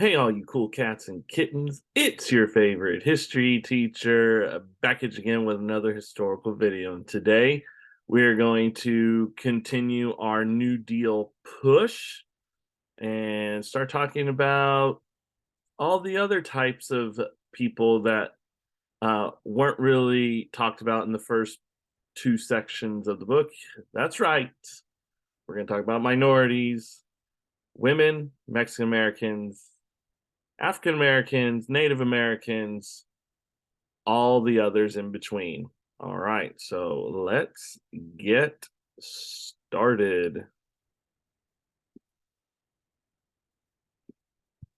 Hey, all you cool cats and kittens. It's your favorite history teacher back at you again with another historical video. And today we're going to continue our New Deal push and start talking about all the other types of people that weren't really talked about in the first two sections of the book. That's right. We're going to talk about minorities, women, Mexican Americans, African Americans, Native Americans, all the others in between. All right, so let's get started.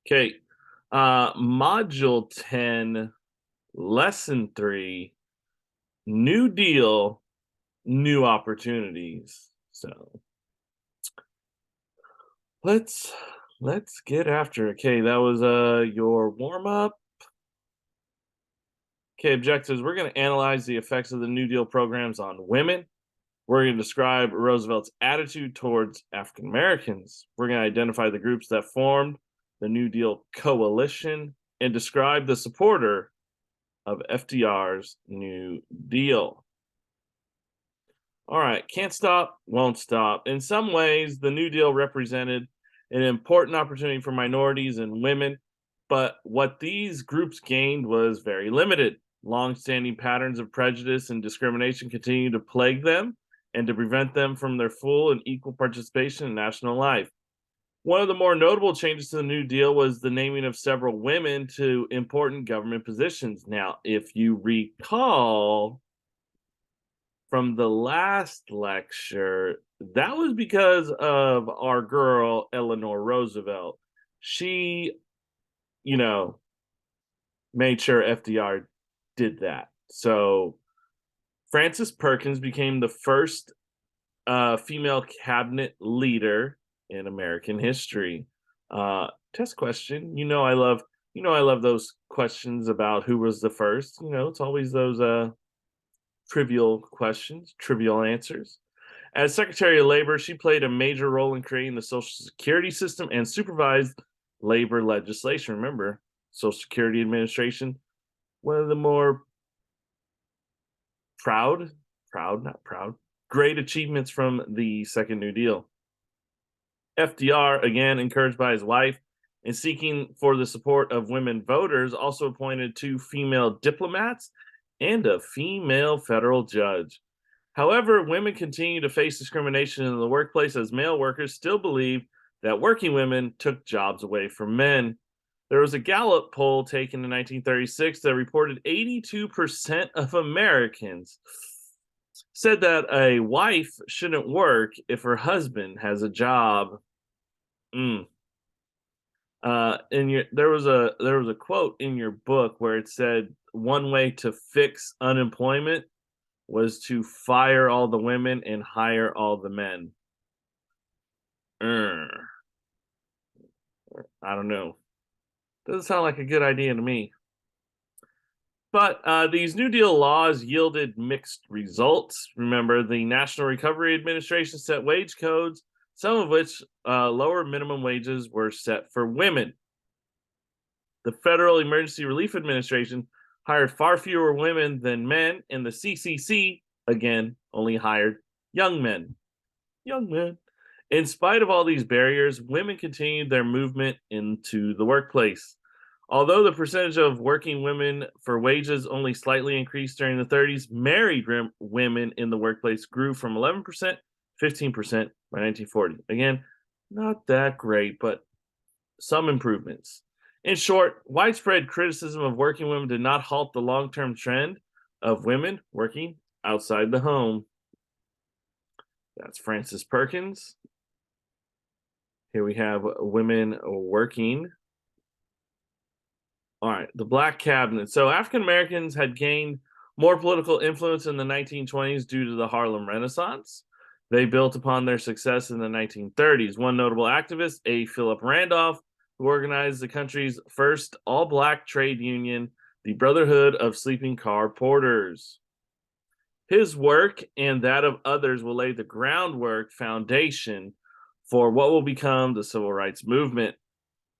Okay, Module 10, Lesson 3, New Deal, New Opportunities. So let's let's get after it. Okay, that was your warm-up. Okay, objectives. We're going to analyze the effects of the New Deal programs on women. We're going to describe Roosevelt's attitude towards African Americans. We're going to identify the groups that formed the New Deal coalition and describe the supporter of FDR's New Deal. All right, can't stop, won't stop. In some ways, the New Deal represented an important opportunity for minorities and women, but what these groups gained was very limited. Long-standing patterns of prejudice and discrimination continue to plague them and to prevent them from their full and equal participation in national life. One of the more notable changes to the New Deal was the naming of several women to important government positions. Now, if you recall from the last lecture, that was because of our girl, Eleanor Roosevelt. She, you know, made sure FDR did that. So Frances Perkins became the first female cabinet leader in American history. Test question. I love those questions about who was the first. It's always those trivial questions, trivial answers. As Secretary of Labor, she played a major role in creating the Social Security system and supervised labor legislation. Remember, Social Security Administration, one of the more not proud, great achievements from the Second New Deal. FDR, again, encouraged by his wife and seeking for the support of women voters, also appointed two female diplomats and a female federal judge. However, women continue to face discrimination in the workplace as male workers still believe that working women took jobs away from men. There was a Gallup poll taken in 1936 that reported 82% of Americans said that a wife shouldn't work if her husband has a job. Mm. There was a quote in your book where it said one way to fix unemployment was to fire all the women and hire all the men. I don't know. Doesn't sound like a good idea to me. But these New Deal laws yielded mixed results. Remember, the National Recovery Administration set wage codes, some of which lower minimum wages were set for women. The Federal Emergency Relief Administration hired far fewer women than men, and the CCC, again, only hired young men. Young men. In spite of all these barriers, women continued their movement into the workplace. Although the percentage of working women for wages only slightly increased during the 30s, married women in the workplace grew from 11% to 15% by 1940. Again, not that great, but some improvements. In short, widespread criticism of working women did not halt the long-term trend of women working outside the home. That's Frances Perkins. Here we have women working. All right, the Black Cabinet. So African Americans had gained more political influence in the 1920s due to the Harlem Renaissance. They built upon their success in the 1930s. One notable activist, A. Philip Randolph, who organized the country's first all-black trade union, the Brotherhood of Sleeping Car Porters. His work and that of others will lay the groundwork foundation for what will become the civil rights movement.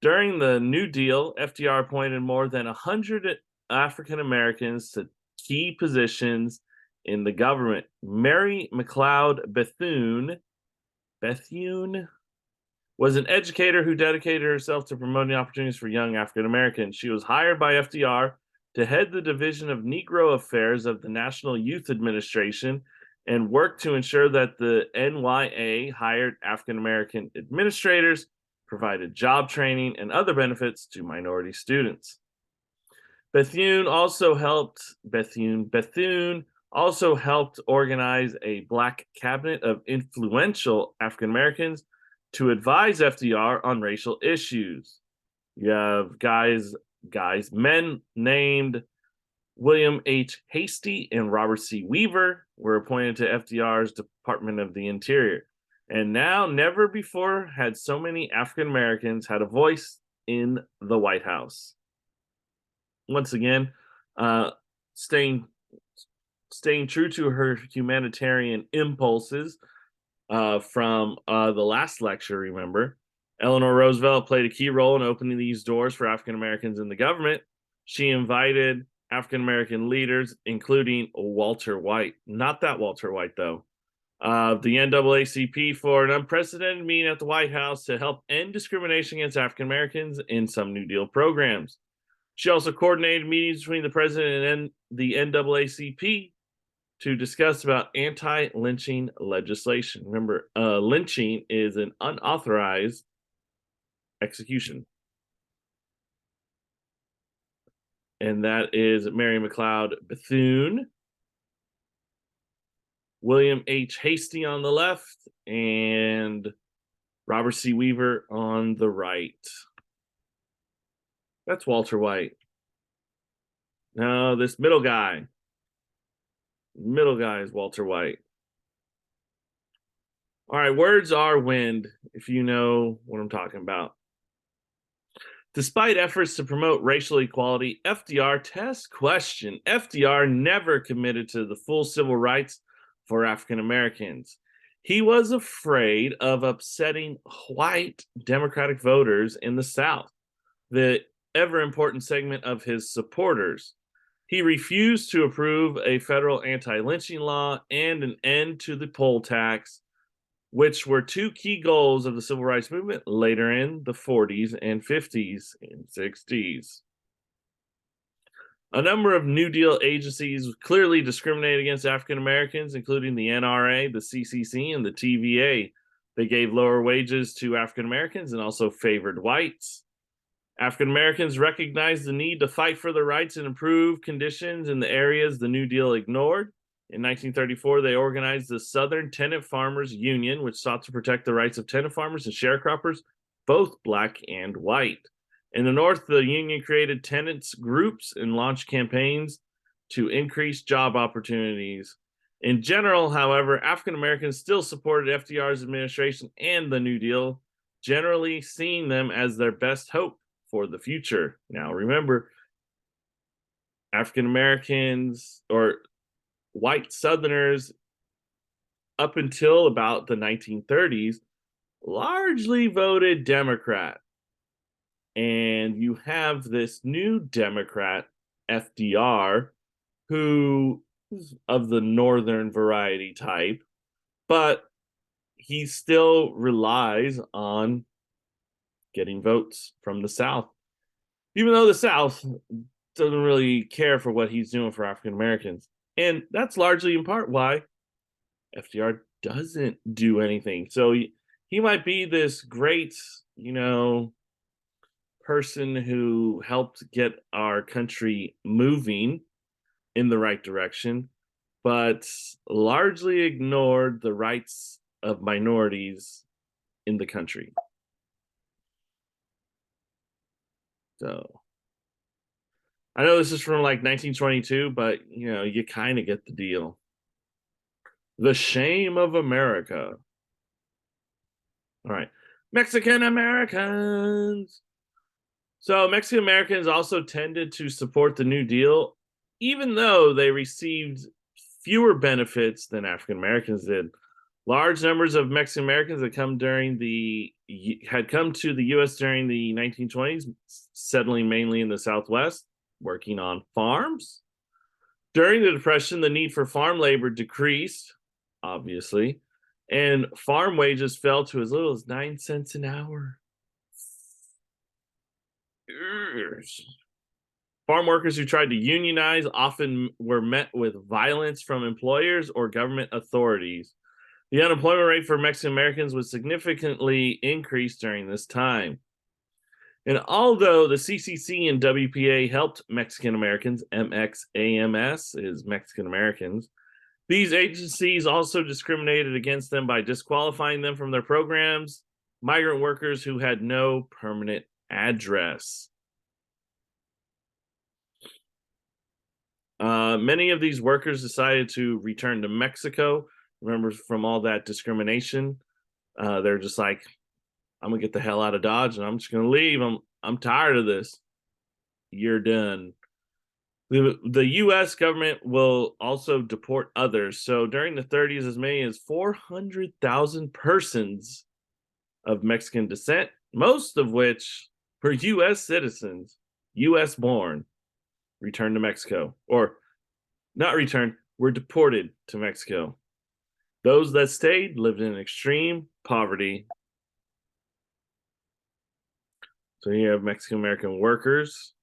During the New Deal, FDR appointed more than 100 African Americans to key positions in the government. Mary McLeod Bethune was an educator who dedicated herself to promoting opportunities for young African Americans. She was hired by FDR to head the Division of Negro Affairs of the National Youth Administration and worked to ensure that the NYA hired African American administrators, provided job training, and other benefits to minority students. Bethune also helped organize a black cabinet of influential African Americans to advise FDR on racial issues. You have men named William H. Hasty and Robert C. Weaver were appointed to FDR's Department of the Interior. And now, never before had so many African Americans had a voice in the White House. Once again, staying true to her humanitarian impulses from the last lecture, remember, Eleanor Roosevelt played a key role in opening these doors for African Americans in the government. She invited African American leaders, including Walter White. Not that Walter White, though. The NAACP for an unprecedented meeting at the White House to help end discrimination against African Americans in some New Deal programs. She also coordinated meetings between the president and the NAACP to discuss about anti-lynching legislation. Remember, lynching is an unauthorized execution. And that is Mary McLeod Bethune, William H. Hasty on the left, and Robert C. Weaver on the right. That's Walter White. No, this middle guy. Middle guy is Walter White. All right, words are wind, if you know what I'm talking about. Despite efforts to promote racial equality, FDR test question. FDR never committed to the full civil rights for African Americans. He was afraid of upsetting white Democratic voters in the South, the ever important segment of his supporters. He refused to approve a federal anti-lynching law and an end to the poll tax, which were two key goals of the civil rights movement later in the 40s and 50s and 60s. A number of New Deal agencies clearly discriminated against African Americans, including the NRA, the CCC, and the TVA. They gave lower wages to African Americans and also favored whites. African Americans recognized the need to fight for their rights and improve conditions in the areas the New Deal ignored. In 1934, they organized the Southern Tenant Farmers Union, which sought to protect the rights of tenant farmers and sharecroppers, both black and white. In the North, the union created tenants groups and launched campaigns to increase job opportunities. In general, however, African Americans still supported FDR's administration and the New Deal, generally seeing them as their best hope for the future. Now, remember, African Americans or white Southerners up until about the 1930s largely voted Democrat. And you have this new Democrat, FDR, who is of the northern variety type, but he still relies on getting votes from the South, even though the South doesn't really care for what he's doing for African Americans. And that's largely in part why FDR doesn't do anything. So he might be this great, person who helped get our country moving in the right direction, but largely ignored the rights of minorities in the country. So I know this is from like 1922, but you kind of get the deal. The shame of America. All right. Mexican Americans. So Mexican Americans also tended to support the New Deal, even though they received fewer benefits than African Americans did. Large numbers of Mexican Americans had come to the U.S. during the 1920s, settling mainly in the Southwest, working on farms. During the Depression, the need for farm labor decreased, obviously, and farm wages fell to as little as 9 cents an hour. Farm workers who tried to unionize often were met with violence from employers or government authorities. The unemployment rate for Mexican Americans was significantly increased during this time. And although the CCC and WPA helped Mexican Americans, MXAMS is Mexican Americans, these agencies also discriminated against them by disqualifying them from their programs, migrant workers who had no permanent address. Many of these workers decided to return to Mexico. Remember, from all that discrimination, they're just like, I'm gonna get the hell out of Dodge and I'm just gonna leave. I'm tired of this. You're done. The US government will also deport others. So during the 30s, as many as 400,000 persons of Mexican descent, most of which were US citizens, US born, returned to Mexico. Or not returned, were deported to Mexico. Those that stayed lived in extreme poverty. So you have Mexican American workers,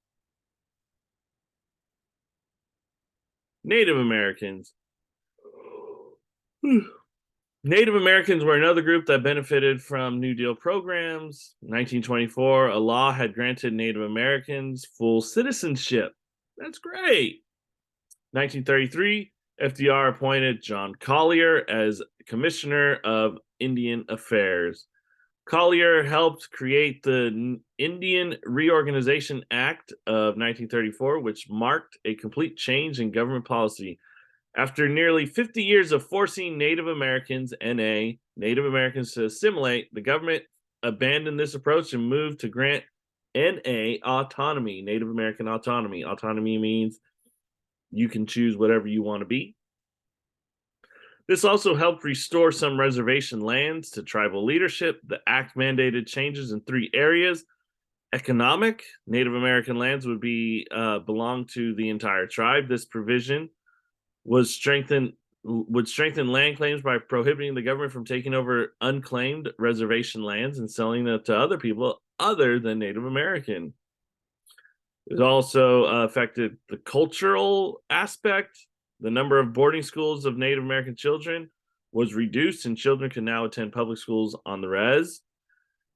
Native Americans. Native Americans were another group that benefited from New Deal programs. 1924, a law had granted Native Americans full citizenship. That's great. 1933, FDR appointed John Collier as Commissioner of Indian Affairs. Collier helped create the Indian Reorganization Act of 1934, which marked a complete change in government policy. After nearly 50 years of forcing Native Americans, Native Americans to assimilate, the government abandoned this approach and moved to grant NA autonomy, Native American autonomy. Autonomy means you can choose whatever you want to be. This also helped restore some reservation lands to tribal leadership. The act mandated changes in 3 areas. Economic, Native American lands would belong to the entire tribe. This provision would strengthen land claims by prohibiting the government from taking over unclaimed reservation lands and selling them to other people other than Native American. It also affected the cultural aspect. The number of boarding schools of Native American children was reduced, and children can now attend public schools on the res.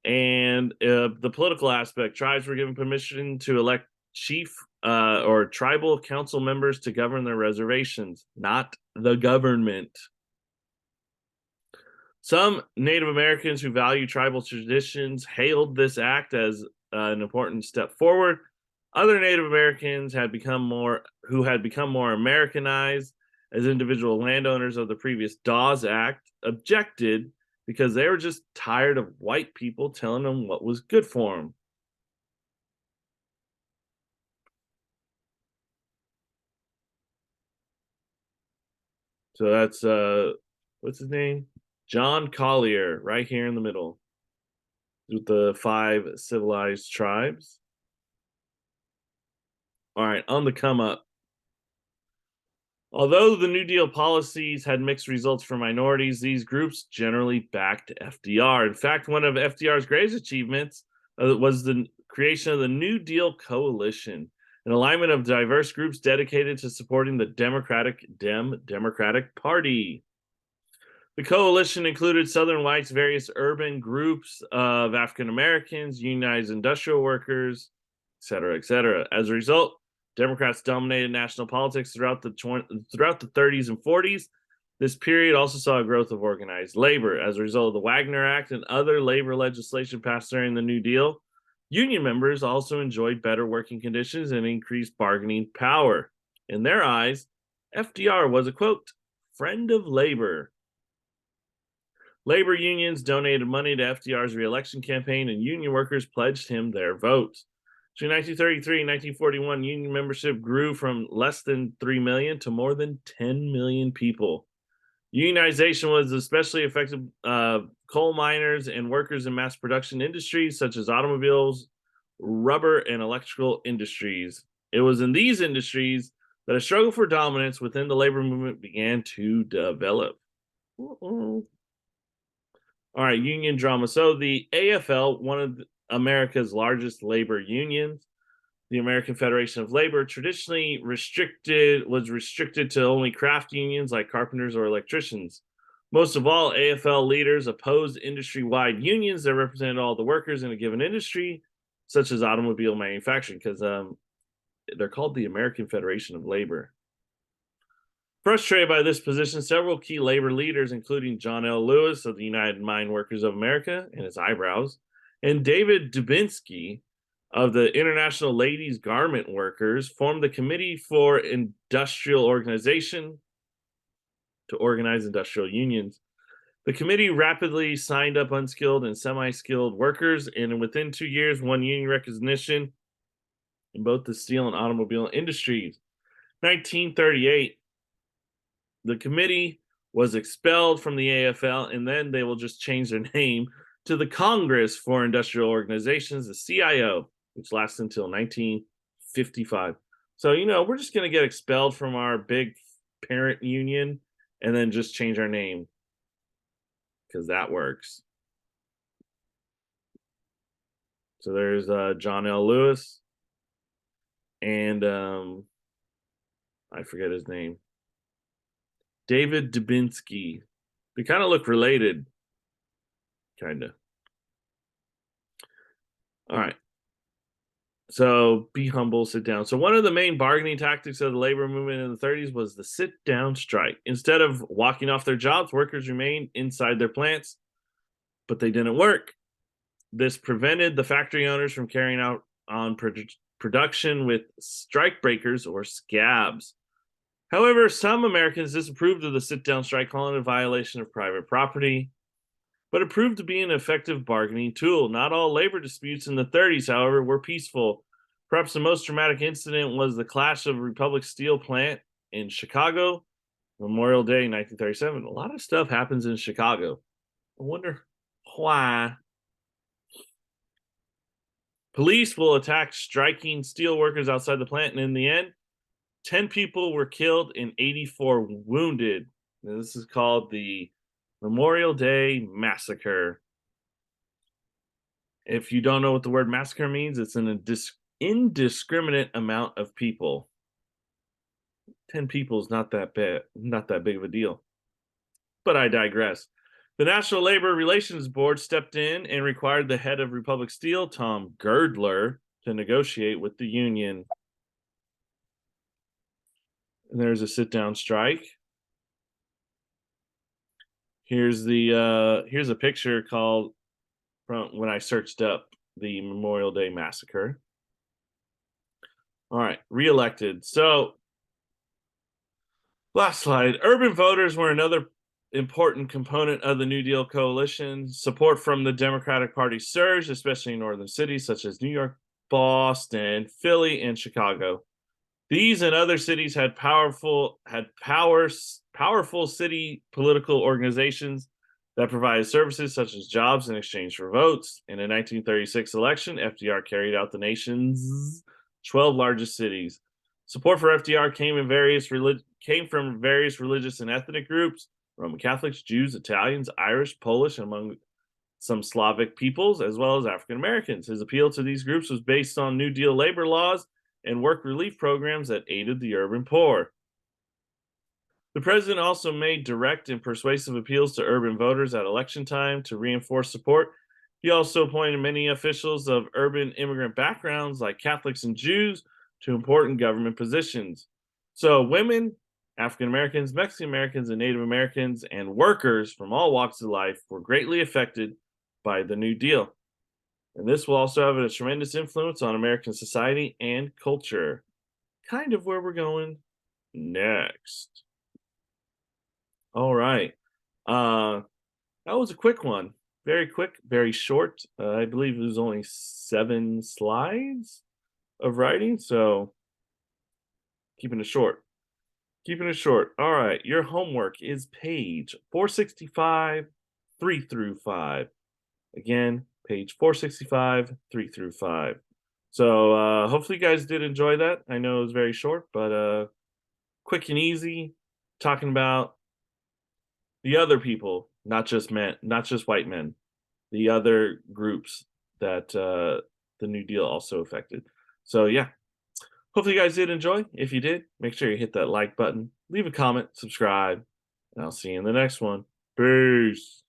And the political aspect, tribes were given permission to elect chief or tribal council members to govern their reservations, not the government. Some Native Americans who value tribal traditions hailed this act as an important step forward. Other Native Americans had become more Americanized as individual landowners of the previous Dawes Act objected because they were just tired of white people telling them what was good for them. So that's what's his name? John Collier, right here in the middle, with the 5 civilized tribes. All right, on the come up. Although the New Deal policies had mixed results for minorities, these groups generally backed FDR. In fact, one of FDR's greatest achievements was the creation of the New Deal Coalition, an alignment of diverse groups dedicated to supporting the Democratic Party. The coalition included Southern whites, various urban groups of African Americans, unionized industrial workers, et cetera. As a result, Democrats dominated national politics throughout the 30s and 40s. This period also saw a growth of organized labor. As a result of the Wagner Act and other labor legislation passed during the New Deal, union members also enjoyed better working conditions and increased bargaining power. In their eyes, FDR was a, quote, friend of labor. Labor unions donated money to FDR's reelection campaign, and union workers pledged him their votes. Between 1933 and 1941, union membership grew from less than 3 million to more than 10 million people. Unionization was especially affected coal miners and workers in mass production industries such as automobiles, rubber, and electrical industries. It was in these industries that a struggle for dominance within the labor movement began to develop. All right, union drama. So the AFL, one of America's largest labor unions, the American Federation of Labor, traditionally was restricted to only craft unions like carpenters or electricians. Most of all, AFL leaders opposed industry-wide unions that represented all the workers in a given industry, such as automobile manufacturing, because they're called the American Federation of Labor. Frustrated by this position, several key labor leaders, including John L. Lewis of the United Mine Workers of America and his eyebrows, and David Dubinsky of the International Ladies Garment Workers, formed the Committee for Industrial Organization to organize industrial unions. The committee rapidly signed up unskilled and semi-skilled workers, and within 2 years won union recognition in both the steel and automobile industries. 1938, the committee was expelled from the AFL, and then they will just change their name to the Congress for Industrial Organizations, the CIO, which lasts until 1955. So, we're just going to get expelled from our big parent union and then just change our name because that works. So there's John L. Lewis and I forget his name. David Dubinsky. They kind of look related. Kind of. All right. So be humble, sit down. So one of the main bargaining tactics of the labor movement in the 30s was the sit down strike. Instead of walking off their jobs, workers remained inside their plants, but they didn't work. This prevented the factory owners from carrying out on production with strike breakers or scabs. However, some Americans disapproved of the sit down strike, calling it a violation of private property, but it proved to be an effective bargaining tool. Not all labor disputes in the 30s, however, were peaceful. Perhaps the most dramatic incident was the clash of Republic Steel plant in Chicago, Memorial Day, 1937. A lot of stuff happens in Chicago. I wonder why. Police will attack striking steel workers outside the plant, and in the end, 10 people were killed and 84 wounded. And this is called the Memorial Day Massacre. If you don't know what the word massacre means, it's an indiscriminate amount of people. 10 people is not that big of a deal. But I digress. The National Labor Relations Board stepped in and required the head of Republic Steel, Tom Girdler, to negotiate with the union. And there's a sit-down strike. Here's a picture called from when I searched up the Memorial Day Massacre. All right, reelected. So, last slide. Urban voters were another important component of the New Deal coalition. Support from the Democratic Party surged, especially in northern cities such as New York, Boston, Philly, and Chicago. These and other cities had powerful city political organizations that provided services such as jobs in exchange for votes. In the 1936 election, FDR carried out the nation's 12 largest cities. Support for FDR came from various religious and ethnic groups: Roman Catholics, Jews, Italians, Irish, Polish, and among some Slavic peoples, as well as African Americans. His appeal to these groups was based on New Deal labor laws and work relief programs that aided the urban poor. The president also made direct and persuasive appeals to urban voters at election time to reinforce support. He also appointed many officials of urban immigrant backgrounds, like Catholics and Jews, to important government positions. So women, African Americans, Mexican Americans, and Native Americans, and workers from all walks of life were greatly affected by the New Deal. And this will also have a tremendous influence on American society and culture. Kind of where we're going next. All right. That was a quick one. Very quick, very short. I believe it was only 7 slides of writing, so keeping it short. Keeping it short. All right. Your homework is page 465, 3 through 5. Again, page 465, 3 through 5. So hopefully you guys did enjoy that. I know it was very short, but quick and easy, talking about the other people, not just men, not just white men, the other groups that the New Deal also affected. So yeah, hopefully you guys did enjoy. If you did, make sure you hit that like button, leave a comment, subscribe, and I'll see you in the next one. Peace.